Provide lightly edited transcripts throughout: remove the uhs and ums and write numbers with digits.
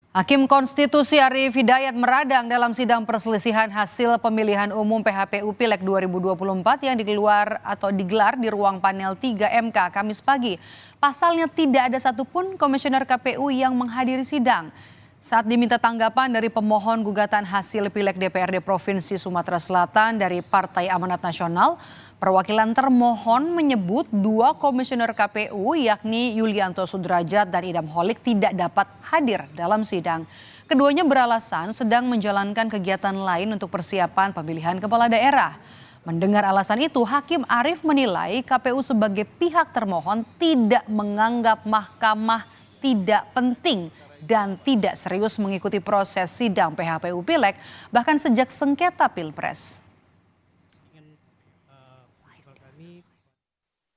Hakim Konstitusi Arief Hidayat meradang dalam sidang perselisihan hasil pemilihan umum PHPU Pileg 2024 yang digelar di ruang panel 3 MK Kamis pagi. Pasalnya tidak ada satupun komisioner KPU yang menghadiri sidang. Saat diminta tanggapan dari pemohon gugatan hasil Pileg DPRD Provinsi Sumatera Selatan dari Partai Amanat Nasional, perwakilan termohon menyebut dua komisioner KPU yakni Yulianto Sudrajat dan Idam Holik tidak dapat hadir dalam sidang. Keduanya beralasan sedang menjalankan kegiatan lain untuk persiapan pemilihan kepala daerah. Mendengar alasan itu, Hakim Arief menilai KPU sebagai pihak termohon tidak menganggap mahkamah tidak penting dan tidak serius mengikuti proses sidang PHPU Pileg bahkan sejak sengketa Pilpres.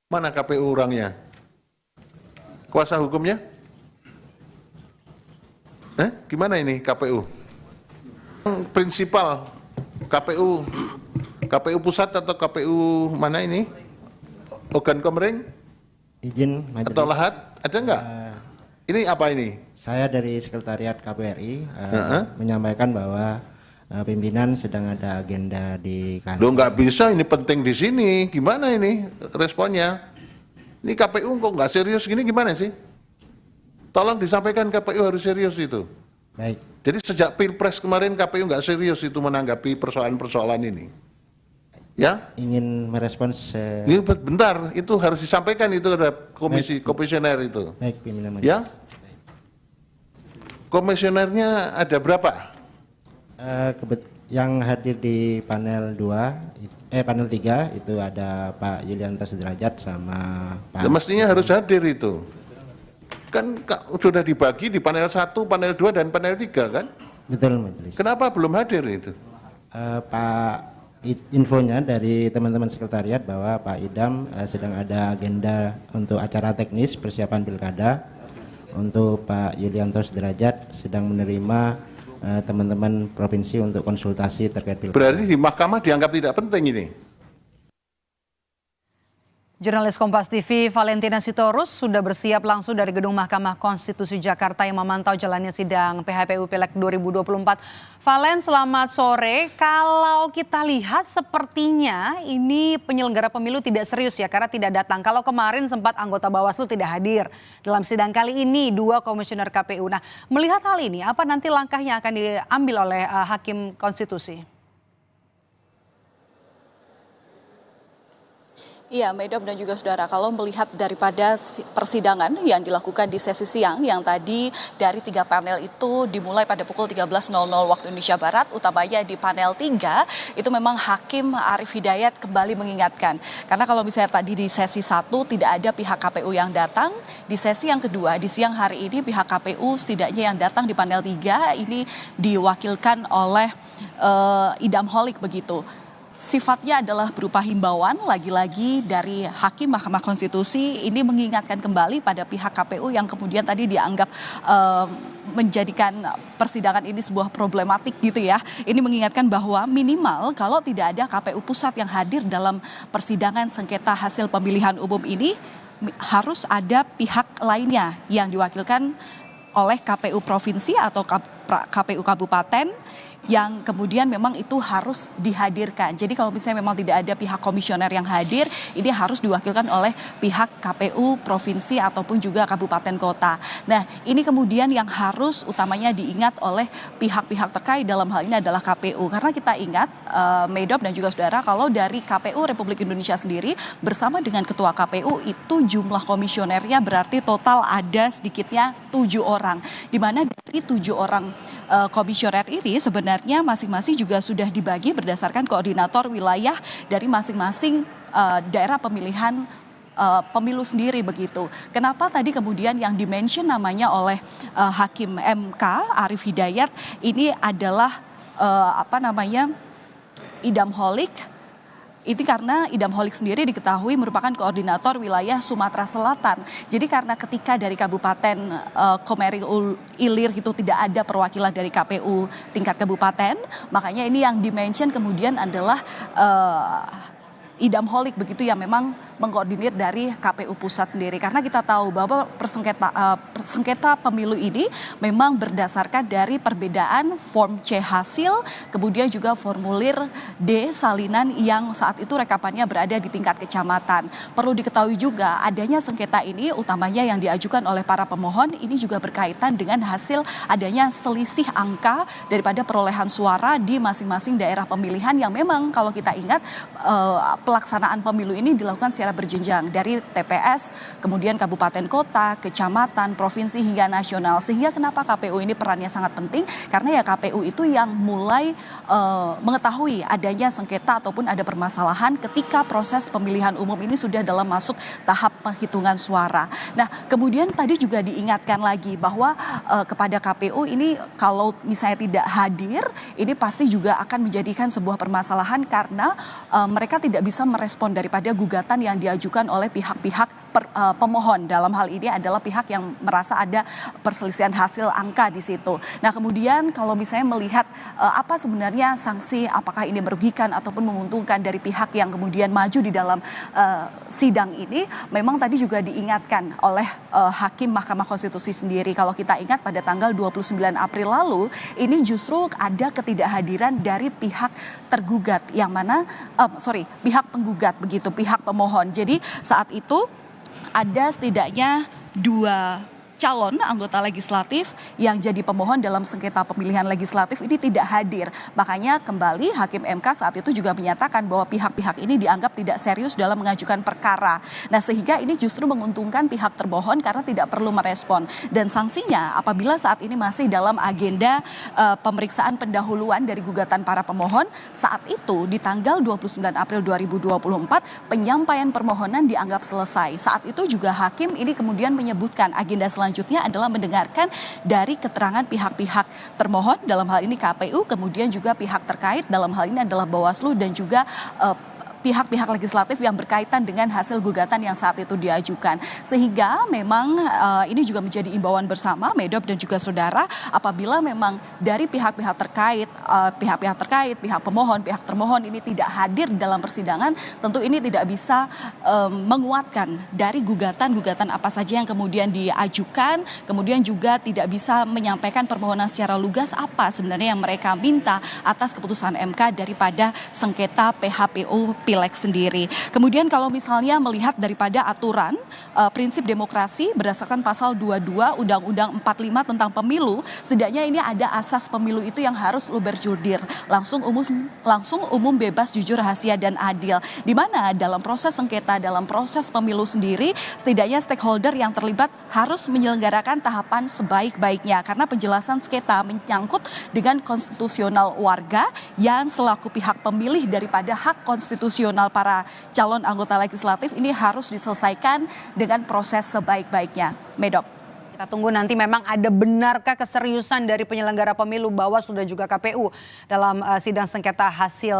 Mana KPU orangnya? Kuasa hukumnya? Gimana ini KPU? Prinsipal KPU pusat atau KPU mana ini? Organ Komering? Izin majelis. Atau Lahat? Ada enggak? Ini apa ini? Saya dari Sekretariat KPRI menyampaikan bahwa pimpinan sedang ada agenda di kantor. Loh nggak bisa, ini penting di sini. Gimana ini responnya? Ini KPU kok nggak serius gini gimana sih? Tolong disampaikan KPU harus serius itu. Baik. Jadi sejak Pilpres kemarin KPU nggak serius itu menanggapi persoalan-persoalan ini. Ya? Ingin merespons. Ini bentar, itu harus disampaikan itu ada komisioner itu. Baik, pimpinan majelis. Ya? Komisionernya ada berapa? Yang hadir di panel 3 itu ada Pak Yulianto Sudrajat sama Pak. Mestinya harus hadir itu. Kan sudah dibagi di panel 1, panel 2 dan panel 3 kan? Betul majelis. Kenapa belum hadir itu? Pak infonya dari teman-teman sekretariat bahwa Pak Idam sedang ada agenda untuk acara teknis persiapan pilkada. Untuk Pak Yulianto Sudrajat sedang menerima teman-teman provinsi untuk konsultasi terkait pilkada. Berarti di mahkamah dianggap tidak penting ini? Jurnalis Kompas TV Valentina Sitorus sudah bersiap langsung dari Gedung Mahkamah Konstitusi Jakarta yang memantau jalannya sidang PHPU Pileg 2024. Valen, selamat sore. Kalau kita lihat sepertinya ini penyelenggara pemilu tidak serius ya karena tidak datang. Kalau kemarin sempat anggota Bawaslu tidak hadir dalam sidang kali ini dua komisioner KPU. Nah, melihat hal ini apa nanti langkah yang akan diambil oleh Hakim Konstitusi? Iya, Medom dan juga saudara, kalau melihat daripada persidangan yang dilakukan di sesi siang yang tadi dari 3 panel itu dimulai pada pukul 13.00 waktu Indonesia Barat, utamanya di panel 3 itu memang Hakim Arief Hidayat kembali mengingatkan. Karena kalau misalnya tadi di sesi 1 tidak ada pihak KPU yang datang, di sesi yang kedua di siang hari ini pihak KPU setidaknya yang datang di panel 3 ini diwakilkan oleh Idam Holik begitu. Sifatnya adalah berupa himbauan lagi-lagi dari Hakim Mahkamah Konstitusi ini mengingatkan kembali pada pihak KPU yang kemudian tadi dianggap menjadikan persidangan ini sebuah problematik gitu ya. Ini mengingatkan bahwa minimal kalau tidak ada KPU pusat yang hadir dalam persidangan sengketa hasil pemilihan umum ini harus ada pihak lainnya yang diwakilkan oleh KPU provinsi atau KPU kabupaten yang kemudian memang itu harus dihadirkan. Jadi kalau misalnya memang tidak ada pihak komisioner yang hadir, ini harus diwakilkan oleh pihak KPU provinsi ataupun juga kabupaten kota. Nah, ini kemudian yang harus utamanya diingat oleh pihak-pihak terkait dalam hal ini adalah KPU. Karena kita ingat, Medop dan juga saudara, kalau dari KPU Republik Indonesia sendiri bersama dengan Ketua KPU itu jumlah komisionernya berarti total ada sedikitnya 7 orang. Di mana dari 7 orang komisioner ini sebenarnya masing-masing juga sudah dibagi berdasarkan koordinator wilayah dari masing-masing daerah pemilihan pemilu sendiri begitu. Kenapa tadi kemudian yang dimention namanya oleh Hakim MK Arief Hidayat ini adalah Idam Holik? Itu karena Idam Holik sendiri diketahui merupakan koordinator wilayah Sumatera Selatan. Jadi karena ketika dari Kabupaten Komering Ilir itu tidak ada perwakilan dari KPU tingkat kabupaten, makanya ini yang dimention kemudian adalah Idam Holik begitu yang memang mengkoordinir dari KPU Pusat sendiri. Karena kita tahu bahwa sengketa pemilu ini memang berdasarkan dari perbedaan form C hasil, kemudian juga formulir D salinan yang saat itu rekapannya berada di tingkat kecamatan. Perlu diketahui juga adanya sengketa ini utamanya yang diajukan oleh para pemohon ini juga berkaitan dengan hasil adanya selisih angka daripada perolehan suara di masing-masing daerah pemilihan yang memang kalau kita ingat pelaksanaan pemilu ini dilakukan secara berjenjang dari TPS, kemudian kabupaten kota, kecamatan, provinsi hingga nasional. Sehingga kenapa KPU ini perannya sangat penting? Karena ya KPU itu yang mulai mengetahui adanya sengketa ataupun ada permasalahan ketika proses pemilihan umum ini sudah dalam masuk tahap penghitungan suara. Nah, kemudian tadi juga diingatkan lagi bahwa kepada KPU ini kalau misalnya tidak hadir, ini pasti juga akan menjadikan sebuah permasalahan karena mereka tidak bisa merespon daripada gugatan yang diajukan oleh pihak-pihak pemohon. Dalam hal ini adalah pihak yang merasa ada perselisihan hasil angka di situ. Nah, kemudian kalau misalnya melihat apa sebenarnya sanksi, apakah ini merugikan ataupun menguntungkan dari pihak yang kemudian maju di dalam sidang ini, memang tadi juga diingatkan oleh Hakim Mahkamah Konstitusi sendiri. Kalau kita ingat pada tanggal 29 April lalu, ini justru ada ketidakhadiran dari pihak tergugat yang mana, pihak penggugat begitu, pihak pemohon. Jadi saat itu ada setidaknya 2 calon anggota legislatif yang jadi pemohon dalam sengketa pemilihan legislatif ini tidak hadir. Makanya kembali Hakim MK saat itu juga menyatakan bahwa pihak-pihak ini dianggap tidak serius dalam mengajukan perkara. Nah, sehingga ini justru menguntungkan pihak termohon karena tidak perlu merespon. Dan sanksinya apabila saat ini masih dalam agenda pemeriksaan pendahuluan dari gugatan para pemohon, saat itu di tanggal 29 April 2024 penyampaian permohonan dianggap selesai. Saat itu juga Hakim ini kemudian menyebutkan agenda selanjutnya adalah mendengarkan dari keterangan pihak-pihak termohon, dalam hal ini KPU, kemudian juga pihak terkait, dalam hal ini adalah Bawaslu dan juga pihak-pihak legislatif yang berkaitan dengan hasil gugatan yang saat itu diajukan. Sehingga memang ini juga menjadi imbauan bersama Medop dan juga saudara, apabila memang dari pihak-pihak terkait, pihak pemohon, pihak termohon ini tidak hadir dalam persidangan, tentu ini tidak bisa menguatkan dari gugatan-gugatan apa saja yang kemudian diajukan, kemudian juga tidak bisa menyampaikan permohonan secara lugas apa sebenarnya yang mereka minta atas keputusan MK daripada sengketa PHPU Pileg sendiri. Kemudian kalau misalnya melihat daripada aturan prinsip demokrasi berdasarkan pasal 22 Undang-Undang 45 tentang pemilu, setidaknya ini ada asas pemilu itu yang harus berjurdir, langsung umum, bebas, jujur, rahasia dan adil. Di mana dalam proses sengketa, dalam proses pemilu sendiri, setidaknya stakeholder yang terlibat harus menyelenggarakan tahapan sebaik-baiknya karena penjelasan sengketa menyangkut dengan konstitusional warga yang selaku pihak pemilih daripada hak konstitusional para calon anggota legislatif ini harus diselesaikan dengan proses sebaik-baiknya. Medop. Kita tunggu nanti memang ada benarkah keseriusan dari penyelenggara pemilu Bawaslu dan juga KPU dalam sidang sengketa hasil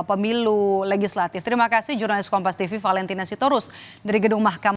pemilu legislatif. Terima kasih jurnalis Kompas TV Valentina Sitorus dari Gedung Mahkamah.